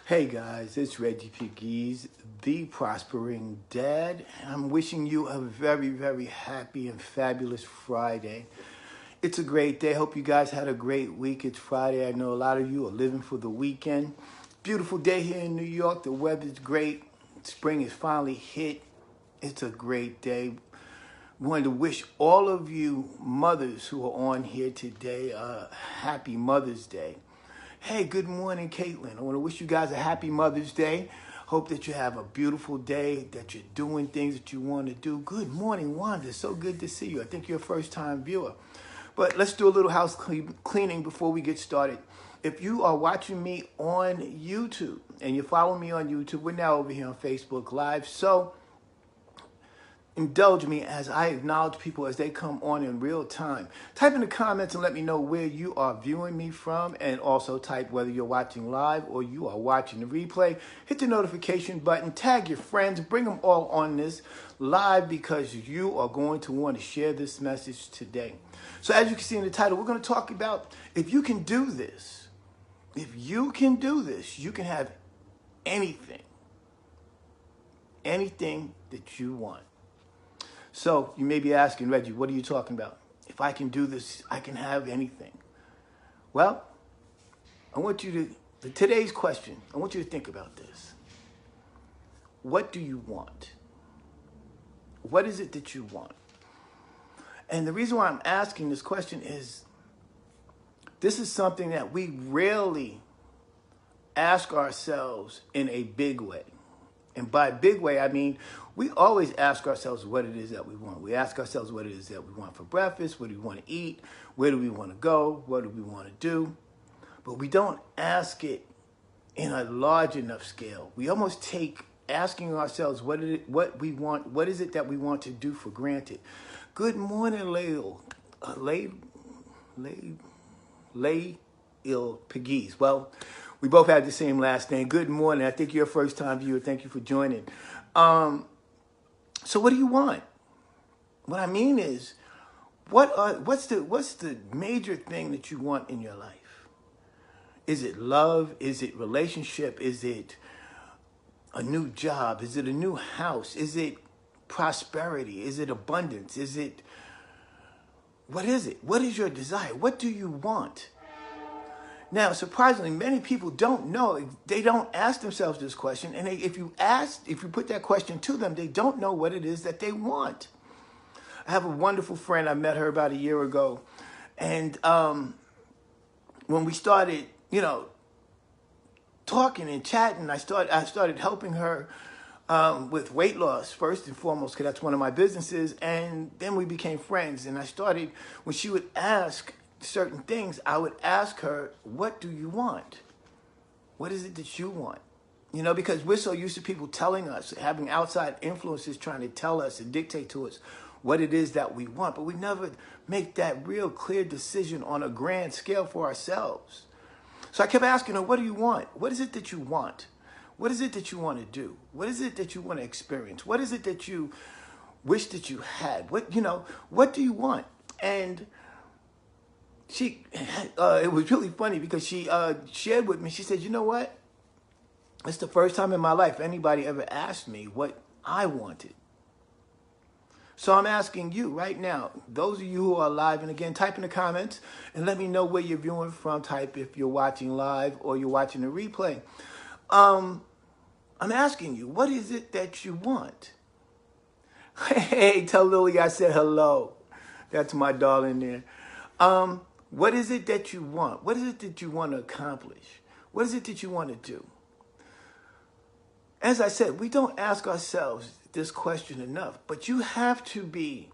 Hey guys, it's Reggie Pegues, the Prospering Dad, and I'm wishing you a very, very happy and fabulous Friday. It's a great day. Hope you guys had a great week. It's Friday. I know a lot of you are living for the weekend. Beautiful day here in New York. The weather's great. Spring is finally hit. It's a great day. We wanted to wish all of you mothers who are on here today a happy Mother's Day. Hey, good morning, Caitlin. I want to wish you guys a happy Mother's Day. Hope that you have a beautiful day, that you're doing things that you want to do. Good morning, Wanda. So good to see you. I think you're a first-time viewer. But let's do a little house cleaning before we get started. If you are watching me on YouTube and you follow me on YouTube, we're now over here on Facebook Live. So indulge me as I acknowledge people as they come on in real time. Type in the comments and let me know where you are viewing me from, and also type whether you're watching live or you are watching the replay. Hit the notification button, tag your friends, bring them all on this live because you are going to want to share this message today. So as you can see in the title, we're going to talk about if you can do this. If you can do this, you can have anything that you want. So you may be asking, Reggie, what are you talking about? If I can do this, I can have anything. Well, I want you to, today's question, I want you to think about this. What do you want? What is it that you want? And the reason why I'm asking this question is this is something that we rarely ask ourselves in a big way. And by big way, I mean, we always ask ourselves what it is that we want. We ask ourselves what it is that we want for breakfast, what do we want to eat, where do we want to go, what do we want to do. But we don't ask it in a large enough scale. We almost take asking ourselves what we want, what is it that we want to do for granted. Good morning, Pegues. Well, we both have the same last name. Good morning. I think you're a first-time viewer. Thank you for joining. So what do you want? What I mean is, what's the major thing that you want in your life? Is it love? Is it relationship? Is it a new job? Is it a new house? Is it prosperity? Is it abundance? What is it? What is your desire? What do you want? Now, surprisingly, many people don't know. They don't ask themselves this question. And if you put that question to them, they don't know what it is that they want. I have a wonderful friend. I met her about a year ago. And when we started, talking and chatting, I started helping her with weight loss, first and foremost, because that's one of my businesses. And then we became friends. And I started, when she would ask certain things, I would ask her, what do you want? What is it that you want? Because we're so used to people telling us, having outside influences trying to tell us and dictate to us what it is that we want, but we never make that real clear decision on a grand scale for ourselves. So I kept asking her, what do you want? What is it that you want? What is it that you want to do? What is it that you want to experience? What is it that you wish that you had? What do you want? And it was really funny because she shared with me, she said, you know what? It's the first time in my life anybody ever asked me what I wanted. So I'm asking you right now, those of you who are live, and again, type in the comments and let me know where you're viewing from. Type if you're watching live or you're watching the replay. I'm asking you, what is it that you want? Hey, tell Lily I said hello. That's my darling there. What is it that you want? What is it that you want to accomplish? What is it that you want to do? As I said, we don't ask ourselves this question enough, but you have to be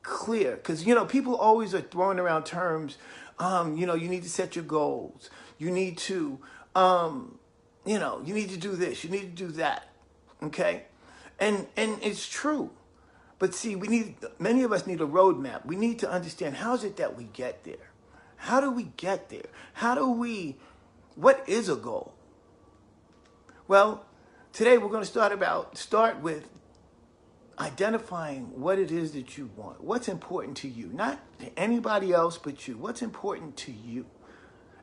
clear because, people always are throwing around terms. You need to set your goals. You need to, you need to do this. You need to do that. Okay. And it's true. But see, many of us need a roadmap. We need to understand, how is it that we get there? How do we get there? What is a goal? Well, today we're going to start with identifying what it is that you want. What's important to you? Not to anybody else but you. What's important to you?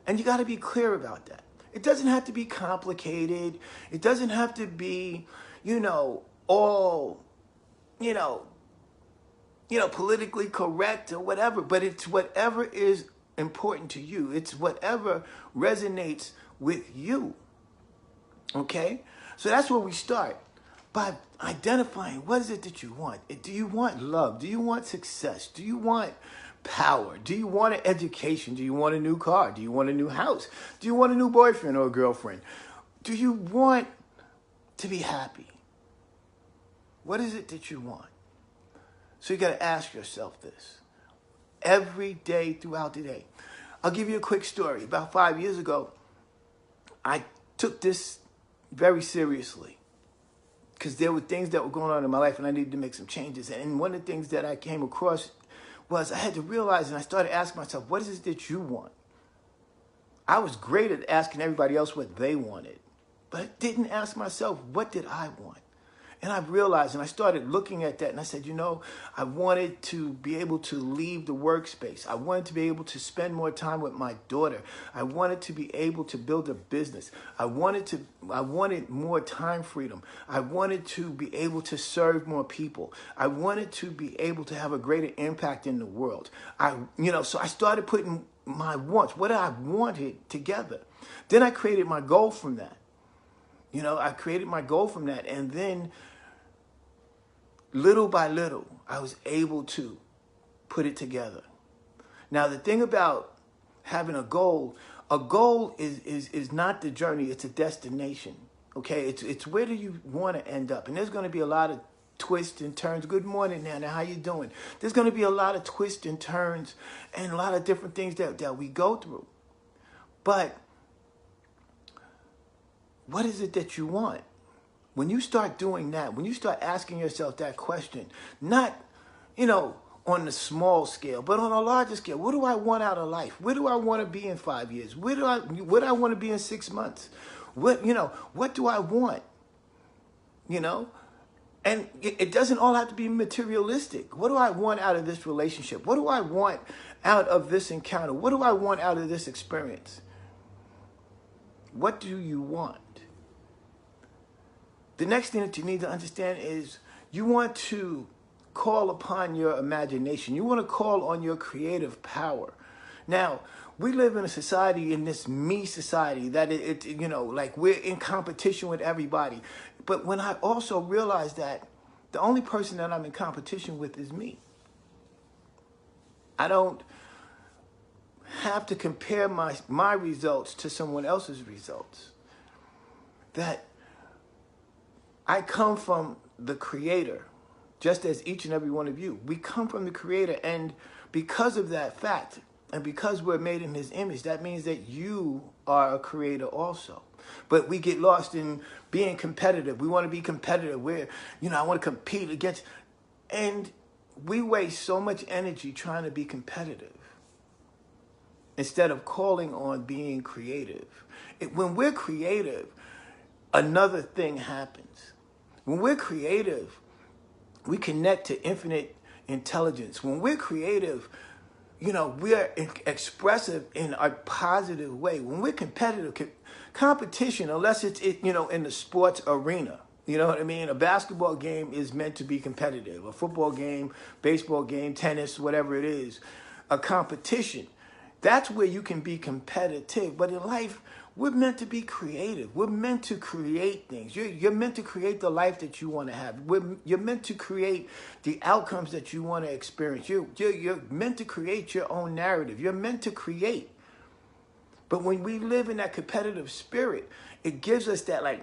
And you got to be clear about that. It doesn't have to be complicated. It doesn't have to be, all, you know, politically correct or whatever, but it's whatever is important to you. It's whatever resonates with you. Okay? So that's where we start, by identifying what is it that you want. Do you want love? Do you want success? Do you want power? Do you want an education? Do you want a new car? Do you want a new house? Do you want a new boyfriend or a girlfriend? Do you want to be happy? What is it that you want? So you got to ask yourself this every day throughout the day. I'll give you a quick story. About 5 years ago, I took this very seriously because there were things that were going on in my life and I needed to make some changes. And one of the things that I came across was I had to realize, and I started asking myself, what is it that you want? I was great at asking everybody else what they wanted, but I didn't ask myself, what did I want? And I realized, and I started looking at that, and I said, I wanted to be able to leave the workspace. I wanted to be able to spend more time with my daughter. I wanted to be able to build a business. I wanted more time freedom. I wanted to be able to serve more people. I wanted to be able to have a greater impact in the world. So I started putting my wants, what I wanted, together. Then I created my goal from that. I created my goal from that, and then little by little, I was able to put it together. Now, the thing about having a goal is not the journey, it's a destination. Okay, it's where do you want to end up? And there's going to be a lot of twists and turns. Good morning, Nana, how you doing? There's going to be a lot of twists and turns and a lot of different things that we go through. But what is it that you want? When you start doing that, when you start asking yourself that question, not, on the small scale, but on a larger scale, what do I want out of life? Where do I want to be in 5 years? Where do I want to be in 6 months? What do I want? And it doesn't all have to be materialistic. What do I want out of this relationship? What do I want out of this encounter? What do I want out of this experience? What do you want? The next thing that you need to understand is you want to call upon your imagination. You want to call on your creative power. Now, we live in a society, in this me society, that like we're in competition with everybody. But when I also realized that the only person that I'm in competition with is me. I don't have to compare my results to someone else's results. That I come from the Creator, just as each and every one of you. We come from the Creator, and because of that fact, and because we're made in His image, that means that you are a creator also. But we get lost in being competitive. We want to be competitive. I want to compete against, and we waste so much energy trying to be competitive instead of calling on being creative. When we're creative, another thing happens. When we're creative, we connect to infinite intelligence. When we're creative, we're expressive in a positive way. When we're competitive, competition, unless it's in the sports arena, you know what I mean? A basketball game is meant to be competitive. A football game, baseball game, tennis, whatever it is, a competition. That's where you can be competitive. But in life, we're meant to be creative. We're meant to create things. You're meant to create the life that you want to have. You're meant to create the outcomes that you want to experience. You're meant to create your own narrative. You're meant to create. But when we live in that competitive spirit, it gives us that like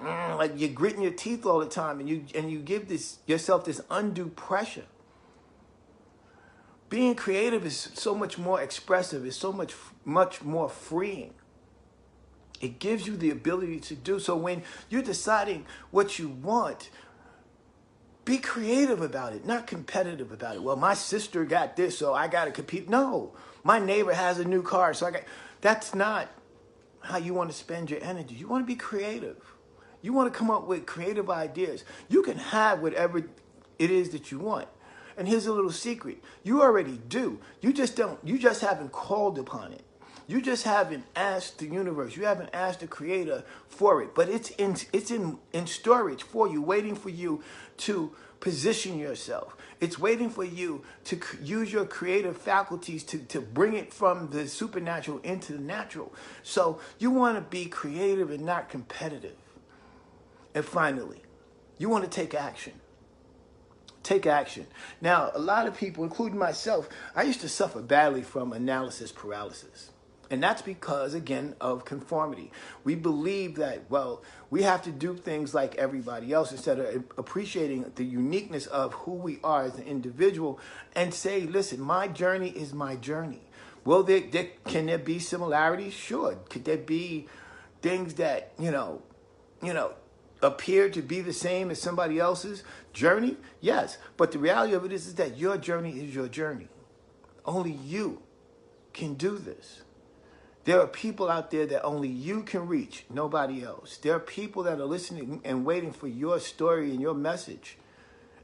you're gritting your teeth all the time, and you give yourself this undue pressure. Being creative is so much more expressive. It's so much more freeing. It gives you the ability to do. So when you're deciding what you want, be creative about it, not competitive about it. Well, my sister got this, so I got to compete. No, my neighbor has a new car, so that's not how you want to spend your energy. You want to be creative. You want to come up with creative ideas. You can have whatever it is that you want. And here's a little secret. You already do. You just haven't called upon it. You just haven't asked the universe. You haven't asked the creator for it. But it's in storage for you, waiting for you to position yourself. It's waiting for you to use your creative faculties to bring it from the supernatural into the natural. So you want to be creative and not competitive. And finally, you want to take action. Take action. Now, a lot of people, including myself, I used to suffer badly from analysis paralysis. And that's because, again, of conformity. We believe that, well, we have to do things like everybody else instead of appreciating the uniqueness of who we are as an individual and say, listen, my journey is my journey. Well, can there be similarities? Sure. Could there be things that, appear to be the same as somebody else's journey? Yes. But the reality of it is that your journey is your journey. Only you can do this. There are people out there that only you can reach, nobody else. There are people that are listening and waiting for your story and your message,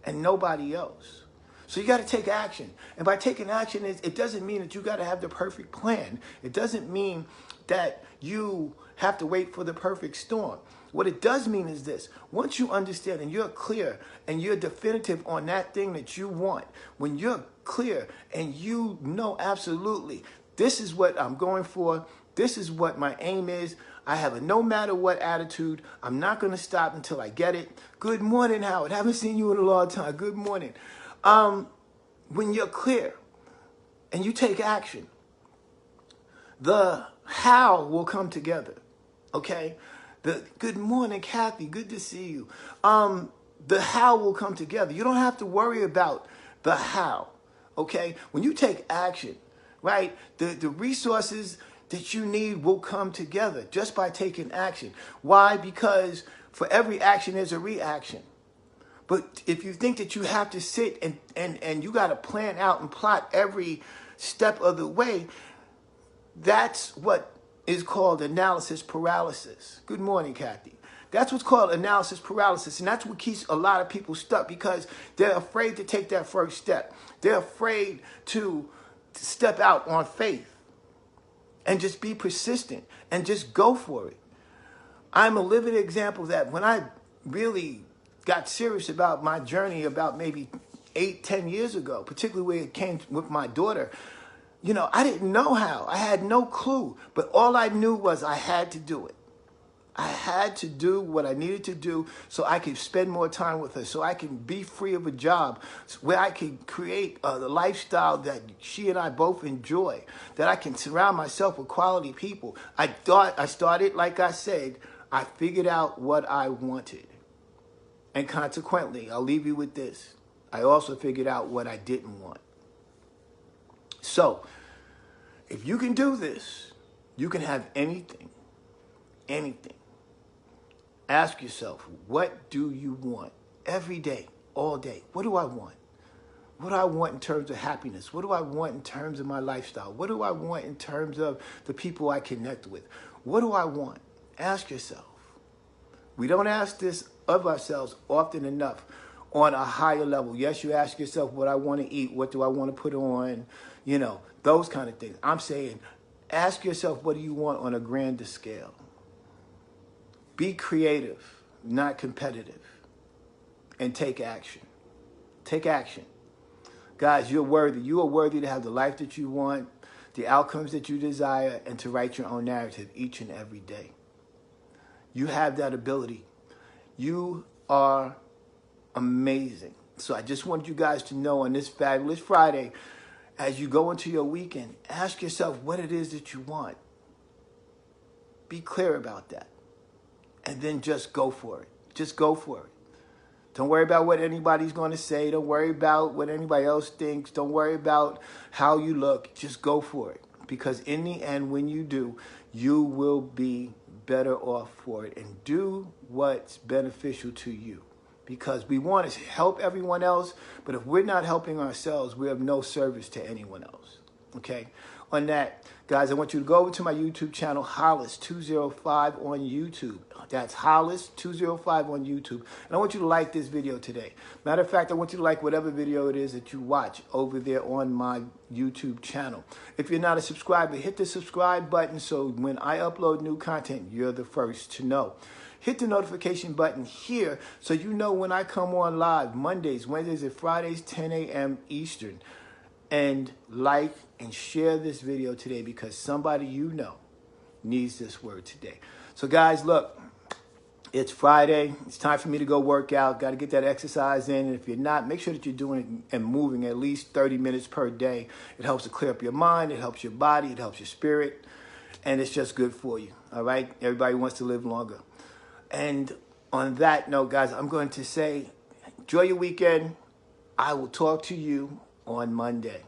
and nobody else. So you got to take action. And by taking action, it doesn't mean that you got to have the perfect plan. It doesn't mean that you have to wait for the perfect storm. What it does mean is this: once you understand and you're clear and you're definitive on that thing that you want, when you're clear and you know absolutely, this is what I'm going for, this is what my aim is, I have a no matter what attitude, I'm not going to stop until I get it. Good morning, Howard. Haven't seen you in a long time. Good morning. When you're clear and you take action, the how will come together. Okay? Good morning, Kathy. Good to see you. The how will come together. You don't have to worry about the how. Okay? When you take action, right, the resources that you need will come together just by taking action. Why? Because for every action, there's a reaction. But if you think that you have to sit and you got to plan out and plot every step of the way, that's what is called analysis paralysis. Good morning, Kathy. That's what's called analysis paralysis. And that's what keeps a lot of people stuck because they're afraid to take that first step. They're afraid to step out on faith and just be persistent and just go for it. I'm a living example that when I really got serious about my journey about maybe 8-10 years ago, particularly when it came with my daughter, I didn't know how. I had no clue. But all I knew was I had to do it. I had to do what I needed to do so I could spend more time with her, so I can be free of a job, where I can create the lifestyle that she and I both enjoy, that I can surround myself with quality people. I started, like I said, I figured out what I wanted. And consequently, I'll leave you with this. I also figured out what I didn't want. So, if you can do this, you can have anything. Anything. Ask yourself, what do you want? Every day, all day. What do I want? What do I want in terms of happiness? What do I want in terms of my lifestyle? What do I want in terms of the people I connect with? What do I want? Ask yourself. We don't ask this of ourselves often enough on a higher level. Yes, you ask yourself what I want to eat, what do I want to put on, those kind of things. I'm saying ask yourself what do you want on a grander scale. Be creative, not competitive, and take action. Take action. Guys, you're worthy. You are worthy to have the life that you want, the outcomes that you desire, and to write your own narrative each and every day. You have that ability. You are amazing. So I just want you guys to know on this fabulous Friday, as you go into your weekend, ask yourself what it is that you want. Be clear about that. And then just go for it. Just go for it. Don't worry about what anybody's going to say. Don't worry about what anybody else thinks. Don't worry about how you look. Just go for it. Because in the end, when you do, you will be better off for it. And do what's beneficial to you. Because we want to help everyone else. But if we're not helping ourselves, we're of no service to anyone else. Okay? on that, guys, I want you to go over to my YouTube channel, Hollis205 on YouTube. That's Hollis205 on YouTube. And I want you to like this video today. Matter of fact, I want you to like whatever video it is that you watch over there on my YouTube channel. If you're not a subscriber, hit the subscribe button so when I upload new content, you're the first to know. Hit the notification button here so you know when I come on live, Mondays, Wednesdays, and Fridays, 10 a.m. Eastern. And like and share this video today because somebody you know needs this word today. So guys, look, it's Friday. It's time for me to go work out. Got to get that exercise in. And if you're not, make sure that you're doing it and moving at least 30 minutes per day. It helps to clear up your mind. It helps your body. It helps your spirit. And it's just good for you. All right? Everybody wants to live longer. And on that note, guys, I'm going to say, enjoy your weekend. I will talk to you on Monday.